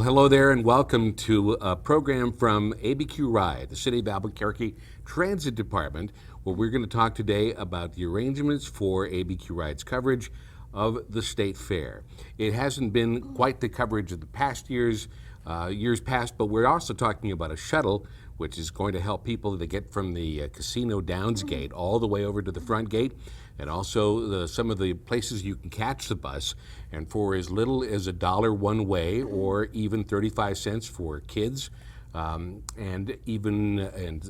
Well, hello there and welcome to a program from ABQ Ride, the City of Albuquerque Transit Department, where we're going to talk today about the arrangements for ABQ Ride's coverage of the State Fair. It hasn't been quite the coverage of the past years past, but we're also talking about a shuttle which is going to help people that get from the Casino Downs gate all the way over to the front gate, and also some of the places you can catch the bus, and for as little as $1 one way, or even 35 cents for kids, and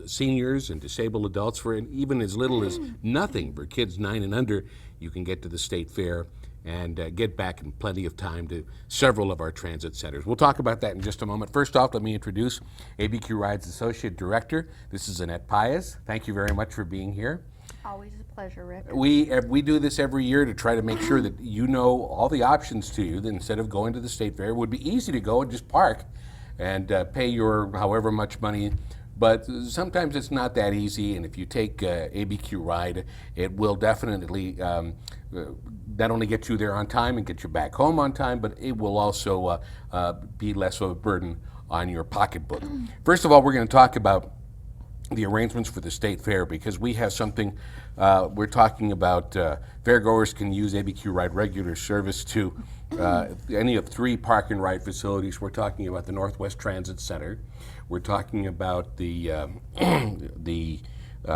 seniors and disabled adults, for even as little as nothing for kids 9 and under. You can get to the State Fair and get back in plenty of time to several of our transit centers. We'll talk about that in just a moment. First off, let me introduce ABQ Ride's Associate Director. This is Annette Paez. Thank you very much for being here. Always a pleasure, Rick. We do this every year to try to make sure that you know all the options to you, that instead of going to the State Fair, it would be easy to go and just park and pay your however much money. But sometimes it's not that easy, and if you take ABQ Ride, it will definitely not only get you there on time and get you back home on time, but it will also be less of a burden on your pocketbook. First of all, we're going to talk about the arrangements for the State Fair, because we have something we're talking about. Fairgoers can use ABQ Ride regular service to any of 3 park and ride facilities. We're talking about the Northwest Transit Center. We're talking about the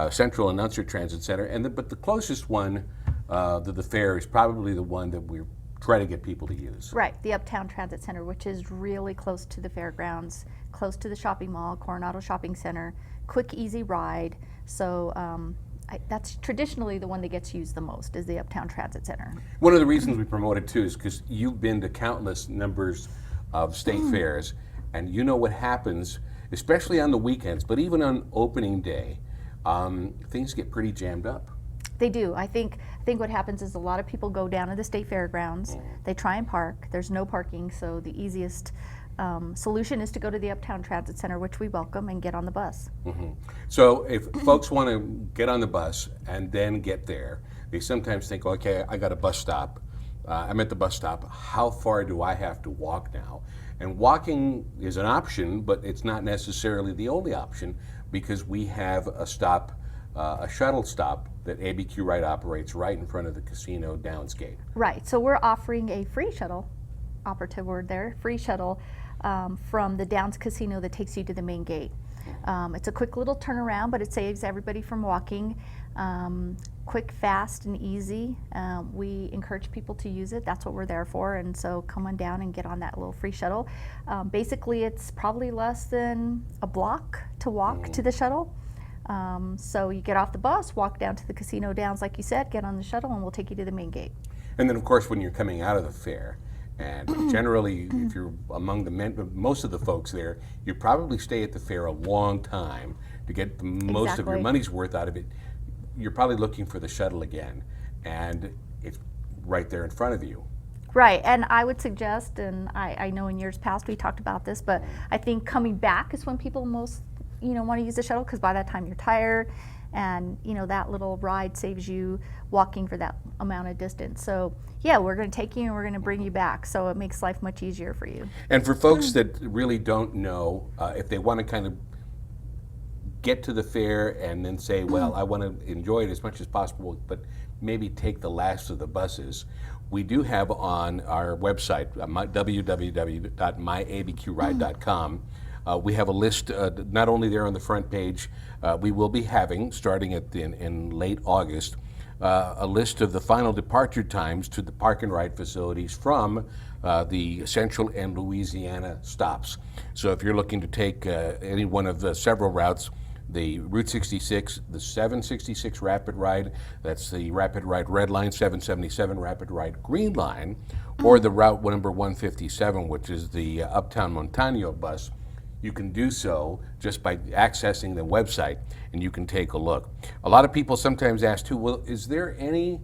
Central and Unser Transit Center, but the closest one to the fair is probably the one that we try to get people to use. Right, the Uptown Transit Center, which is really close to the fairgrounds, close to the shopping mall, Coronado Shopping Center, quick, easy ride. So that's traditionally the one that gets used the most, is the Uptown Transit Center. One of the reasons we promote it too is because you've been to countless numbers of state fairs, and you know what happens, especially on the weekends, but even on opening day, things get pretty jammed up. They do. I think what happens is a lot of people go down to the state fairgrounds. They try and park. There's no parking, so the easiest solution is to go to the Uptown Transit Center, which we welcome, and get on the bus. So if folks want to get on the bus and then get there, they sometimes think, okay, I got a bus stop. I'm at the bus stop. How far do I have to walk now? And walking is an option, but it's not necessarily the only option, because we have a stop, a shuttle stop that ABQ Ride operates right in front of the Casino Downs gate. Right, so we're offering a free shuttle, operative word there, free shuttle from the Downs Casino that takes you to the main gate. It's a quick little turnaround, but it saves everybody from walking. Quick, fast, and easy. We encourage people to use it. That's what we're there for, and so come on down and get on that little free shuttle. Basically, it's probably less than a block to walk to the shuttle. So you get off the bus, walk down to the Casino Downs, like you said, get on the shuttle, and we'll take you to the main gate. And then, of course, when you're coming out of the fair, and generally, if you're among most of the folks there, you probably stay at the fair a long time to get the most of your money's worth out of it. You're probably looking for the shuttle again, and it's right there in front of you. Right, and I would suggest, and I know in years past we talked about this, but I think coming back is when people most want to use the shuttle, because by that time you're tired, and that little ride saves you walking for that amount of distance. So yeah, we're going to take you and we're going to bring you back, so it makes life much easier for you. And for folks that really don't know, if they want to kind of get to the fair and then say, well, I want to enjoy it as much as possible, but maybe take the last of the buses, we do have on our website, www.myabqride.com, we have a list, not only there on the front page, we will be having, starting in late August, a list of the final departure times to the park and ride facilities from the Central and Louisiana stops. So if you're looking to take any one of the several routes, the Route 66, the 766 Rapid Ride, that's the Rapid Ride Red Line, 777 Rapid Ride Green Line, or the route number 157, which is the Uptown Montano bus, you can do so just by accessing the website, and you can take a look. A lot of people sometimes ask too, well, is there any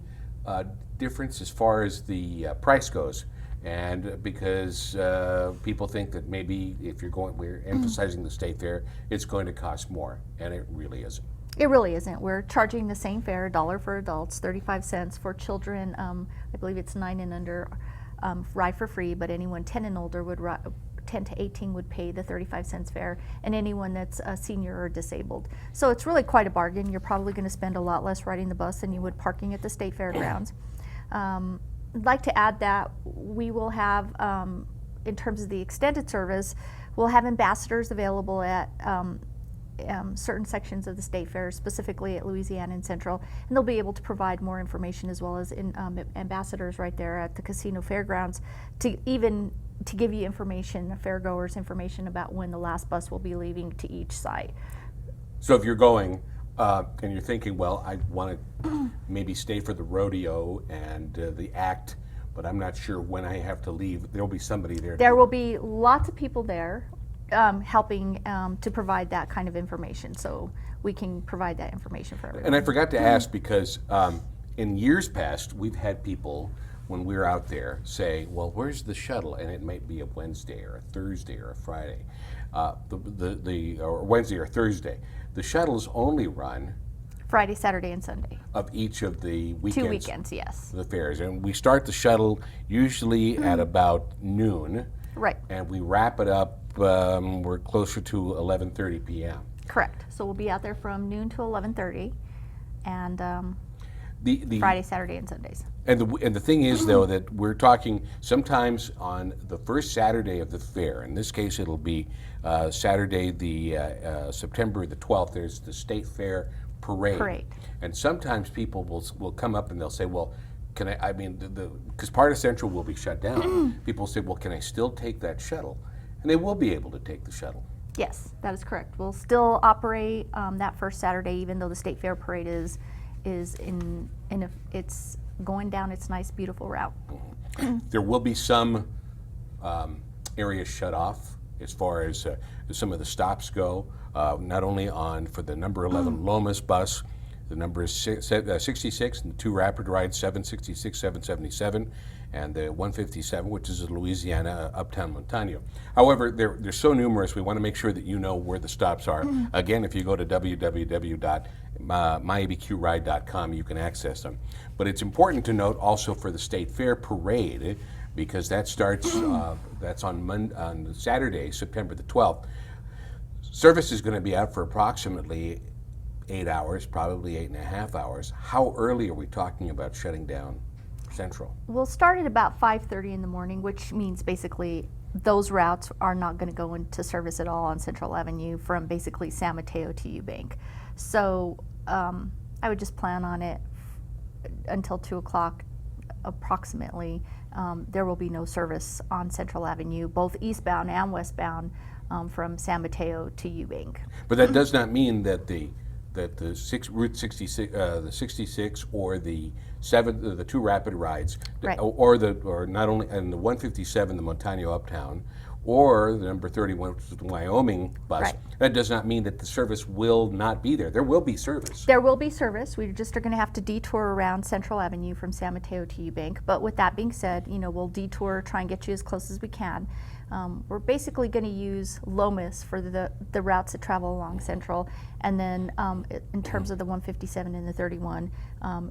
difference as far as the price goes? And because people think that maybe if we're emphasizing the state fair, it's going to cost more, and it really isn't. It really isn't. We're charging the same fare, $1 for adults, 35 cents for children. I believe it's 9 and under, ride for free, but anyone 10 and older would 10 to 18 would pay the 35 cents fare, and anyone that's a senior or disabled. So it's really quite a bargain. You're probably going to spend a lot less riding the bus than you would parking at the state fairgrounds. I'd like to add that we will have, in terms of the extended service, we'll have ambassadors available at certain sections of the state fair, specifically at Louisiana and Central, and they'll be able to provide more information, as well as ambassadors right there at the casino fairgrounds to give you information, fairgoers information about when the last bus will be leaving to each site. So if you're going and you're thinking, well, I want to maybe stay for the rodeo and the act, but I'm not sure when I have to leave, there'll be somebody there. There will be lots of people there helping to provide that kind of information, so we can provide that information for everyone. And I forgot to ask, because in years past, we've had people, when we're out there, say, well, where's the shuttle? And it might be a Wednesday or a Thursday or a Friday, or Wednesday or Thursday. The shuttles only run Friday, Saturday, and Sunday. Of each of the weekends. 2 weekends, yes. The fairs. And we start the shuttle usually at about noon. Right. And we wrap it up, we're closer to 11:30 p.m. Correct. So we'll be out there from noon to 11:30, and the Friday, Saturday, and Sundays. And the thing is, though, that we're talking sometimes on the first Saturday of the fair. In this case, it'll be Saturday, September the 12th. There's the State Fair Parade. And sometimes people will come up and they'll say, well, can I mean, because part of Central will be shut down. People say, well, can I still take that shuttle? And they will be able to take the shuttle. Yes, that is correct. We'll still operate that first Saturday, even though the State Fair Parade is it's going down its nice, beautiful route. There will be some areas shut off as far as some of the stops go, not only for the number 11 Lomas bus. The number is 66, and the two rapid rides, 766, 777, and the 157, which is Louisiana, Uptown Montano. However, they're so numerous, we want to make sure that you know where the stops are. Again, if you go to www.myabqride.com, you can access them. But it's important to note also for the State Fair Parade, because that starts, that's on Saturday, September the 12th. Service is going to be out for approximately 8 hours, probably 8.5 hours. How early are we talking about shutting down Central? We'll start at about 5:30 in the morning, which means basically those routes are not going to go into service at all on Central Avenue from basically San Mateo to Eubank. So I would just plan on it until 2 o'clock approximately. There will be no service on Central Avenue, both eastbound and westbound, from San Mateo to Eubank. But that does not mean that Route 66, the 66, or the two rapid rides, right, or not only, and the 157, the Montano Uptown, or the number 31, which is the Wyoming bus. Right. That does not mean that the service will not be there. There will be service. There will be service. We just are going to have to detour around Central Avenue from San Mateo to Eubank. But with that being said, we'll detour, try and get you as close as we can. We're basically going to use Lomas for the routes that travel along Central, and then in terms of the 157 and the 31,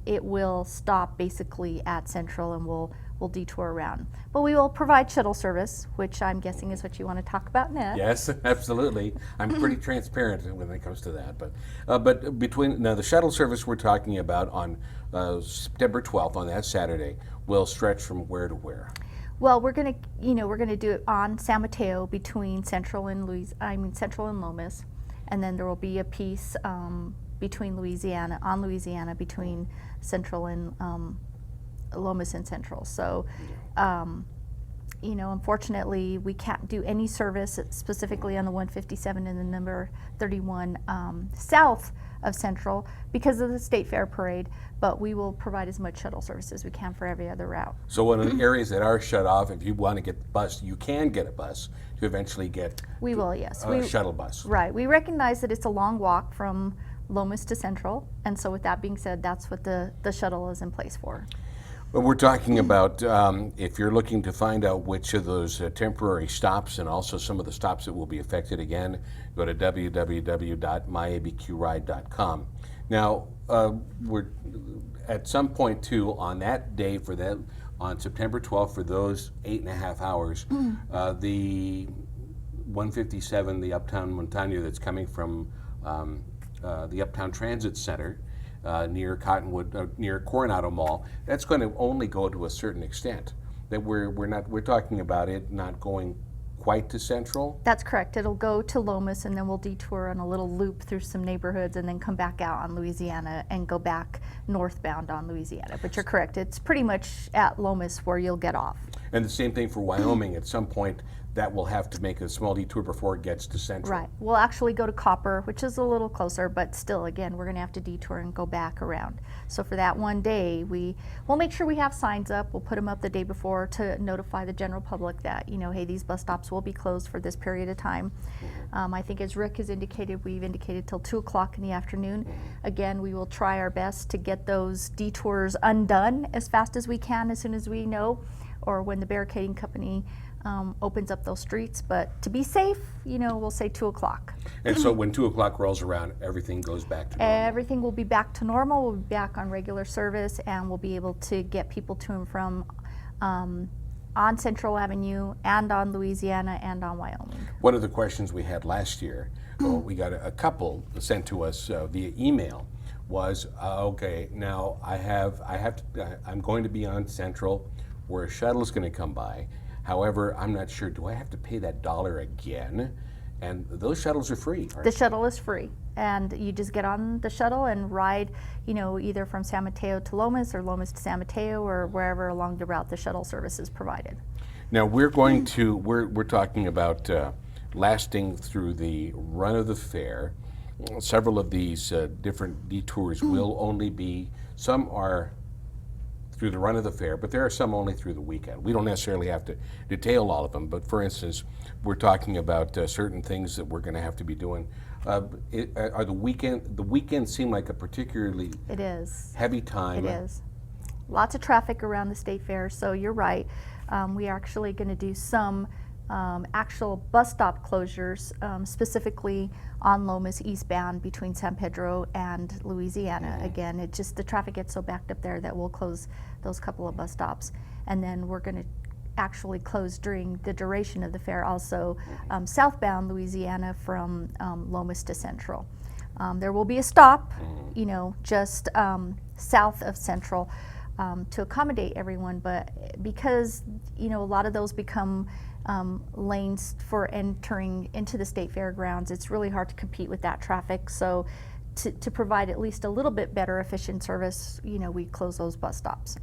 it will stop basically at Central, and we'll detour around. But we will provide shuttle service, which I'm guessing is what you want to talk about next. Yes, absolutely. I'm pretty transparent when it comes to that. But the shuttle service we're talking about on September 12th, on that Saturday, will stretch from where to where? Well, we're gonna do it on San Mateo between Central and Lomas, and then there will be a piece between Louisiana between Central and Lomas and Central. So, unfortunately, we can't do any service specifically on the 157 and the number 31 south of Central because of the State Fair Parade, but we will provide as much shuttle service as we can for every other route. So one of the areas that are shut off, if you want to get the bus, you can get a bus to eventually get a shuttle bus. Right. We recognize that it's a long walk from Lomas to Central, and so with that being said, that's what the shuttle is in place for. Well, we're talking about if you're looking to find out which of those temporary stops and also some of the stops that will be affected again, go to www.myabqride.com. Now, we're at some point too on that day on September 12th for those 8.5 hours, the 157, the Uptown Montana that's coming from the Uptown Transit Center near Cottonwood, near Coronado Mall, that's going to only go to a certain extent. That we're talking about it not going quite to Central. That's correct. It'll go to Lomas, and then we'll detour on a little loop through some neighborhoods and then come back out on Louisiana and go back northbound on Louisiana. But you're correct. It's pretty much at Lomas where you'll get off. And the same thing for Wyoming. At some point, that will have to make a small detour before it gets to Central. Right. We'll actually go to Copper, which is a little closer, but still, again, we're going to have to detour and go back around. So for that one day, we'll make sure we have signs up. We'll put them up the day before to notify the general public that, hey, these bus stops will be closed for this period of time. I think as Rick has indicated, we've indicated till 2 o'clock in the afternoon. Again, we will try our best to get those detours undone as fast as we can, as soon as we know, or when the barricading company opens up those streets. But to be safe, we'll say 2 o'clock. And so when 2 o'clock rolls around, everything goes back to normal. Everything will be back to normal. We'll be back on regular service, and we'll be able to get people to and from on Central Avenue and on Louisiana and on Wyoming. One of the questions we had last year, we got a couple sent to us via email, was okay, now I'm going to be on Central where a shuttle is going to come by. However, I'm not sure, do I have to pay that $1 again? And those shuttles are free, aren't The shuttle is free, and you just get on the shuttle and ride, either from San Mateo to Lomas or Lomas to San Mateo or wherever along the route the shuttle service is provided. Now we're talking about lasting through the run of the fair. Several of these different detours will only be, some are through the run of the fair, but there are some only through the weekend. We don't necessarily have to detail all of them, but for instance, we're talking about certain things that we're going to have to be doing. Are the weekends seem like a particularly heavy time? It is. Lots of traffic around the state fair, so you're right. We are actually going to do some actual bus stop closures, specifically on Lomas eastbound between San Pedro and Louisiana. Again, the traffic gets so backed up there that we'll close those couple of bus stops. And then we're going to actually close during the duration of the fair also southbound Louisiana from Lomas to Central. There will be a stop, just south of Central to accommodate everyone, but because, a lot of those become lanes for entering into the state fairgrounds, it's really hard to compete with that traffic. So to provide at least a little bit better efficient service, we close those bus stops.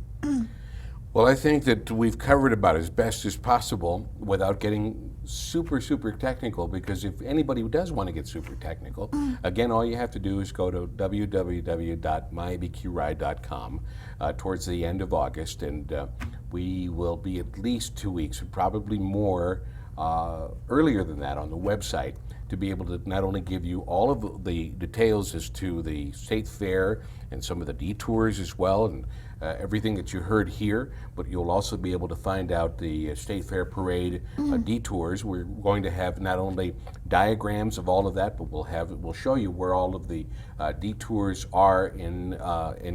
Well, I think that we've covered about as best as possible without getting super technical, because if anybody does want to get super technical, again, all you have to do is go to www.myabqride.com towards the end of August, and we will be at least 2 weeks, probably more earlier than that on the website, to be able to not only give you all of the details as to the state fair and some of the detours as well, and everything that you heard here, but you'll also be able to find out the State Fair Parade detours. We're going to have not only diagrams of all of that, but we'll show you where all of the detours are in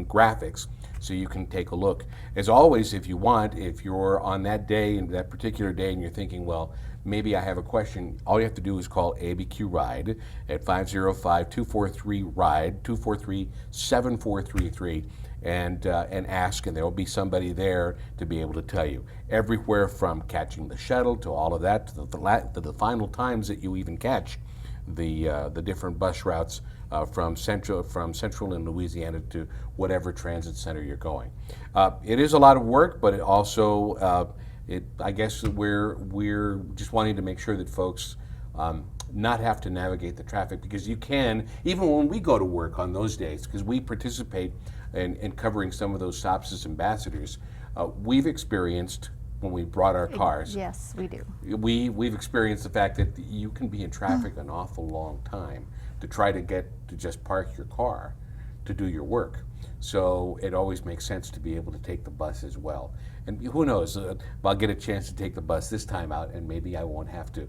graphics, so you can take a look. As always, if you're on that day, and that particular day, and you're thinking, well, maybe I have a question, all you have to do is call ABQ Ride at 505-243-RIDE, 243-7433, and ask, and there will be somebody there to be able to tell you. Everywhere from catching the shuttle to all of that, to the final times that you even catch the different bus routes from Central and Louisiana to whatever transit center you're going. It is a lot of work, but it also, I guess we're just wanting to make sure that folks not have to navigate the traffic, because you can, even when we go to work on those days, because we participate in covering some of those stops as ambassadors, we've experienced, when we brought our cars. Yes, we do. We've experienced the fact that you can be in traffic an awful long time to try to get to just park your car to do your work. So it always makes sense to be able to take the bus as well. And who knows, I'll get a chance to take the bus this time out, and maybe I won't have to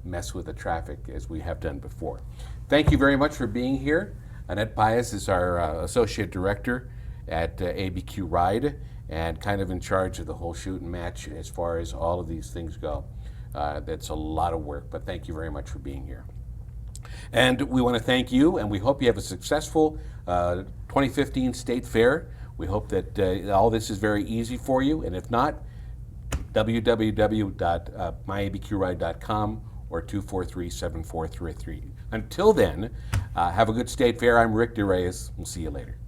mess with the traffic as we have done before. Thank you very much for being here. Annette Paez is our Associate Director at ABQ Ride, and kind of in charge of the whole shoot and match as far as all of these things go. That's a lot of work, but thank you very much for being here. And we want to thank you, and we hope you have a successful 2015 State Fair. We hope that all this is very easy for you, and if not, www.myabqride.com or 243-7433. Until then, have a good State Fair. I'm Rick DeReyes. We'll see you later.